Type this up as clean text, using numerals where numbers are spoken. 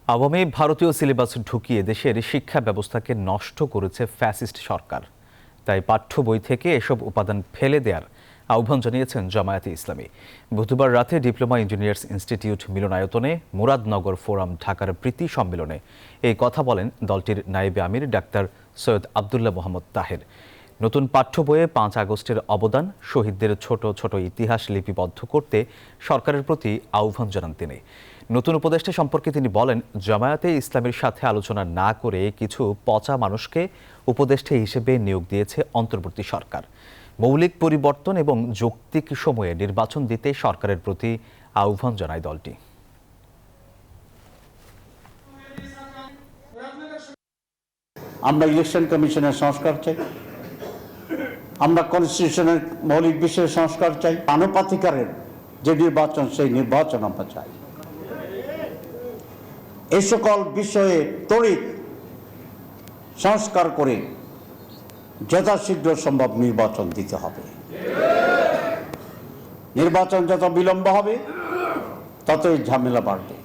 আওয়ামী ভারতীয় সিলেবাস ঢুকিয়ে দেশের শিক্ষা ব্যবস্থাকে নষ্ট করেছে ফ্যাসিস্ট সরকার। তাই পাঠ্য বই থেকে এসব উপাদান ফেলে দেওয়ার আহ্বান জানিয়েছেন জামায়াতে ইসলামী। বুধবার রাতে ডিপ্লোমা ইঞ্জিনিয়ার্স ইনস্টিটিউট মিলনায়তনে মুরাদনগর ফোরাম ঢাকার প্রীতি সম্মেলনে এই কথা বলেন দলটির নায়েবে আমির ডাক্তার সৈয়দ আবদুল্লাহ মোহাম্মদ তাহের। নতুন পাঠ্য বইয়ে 5 আগস্টের অবদান, শহীদদের ছোট ছোট ইতিহাস লিপিবদ্ধ করতে সরকারের প্রতি আহ্বান জানান তিনি। নতুন উপদেষ্টা সম্পর্কে তিনি বলেন, জামায়াতে ইসলামের সাথে আলোচনা না করে কিছু পচা মানুষকে উপদেষ্টা হিসেবে নিয়োগ দিয়েছে অন্তর্বর্তী সরকার। মৌলিক পরিবর্তন এবং যৌক্তিক সময়ে নির্বাচন দিতে সরকারের প্রতি আহ্বান জানায় দলটি। আমরা ইলেকশন কমিশনের সংস্কার চাই, আমরা কনস্টিটিউশনের মৌলিক বিষয়ের সংস্কার চাই, আনুপাতিকারের যে নির্বাচন সেই নির্বাচন আমরা চাই। এই সকল বিষয়ে তড়িৎ সংস্কার করে যথাশীঘ্র সম্ভব নির্বাচন দিতে হবে। নির্বাচন যত বিলম্ব হবে ততই ঝামেলা বাড়বে।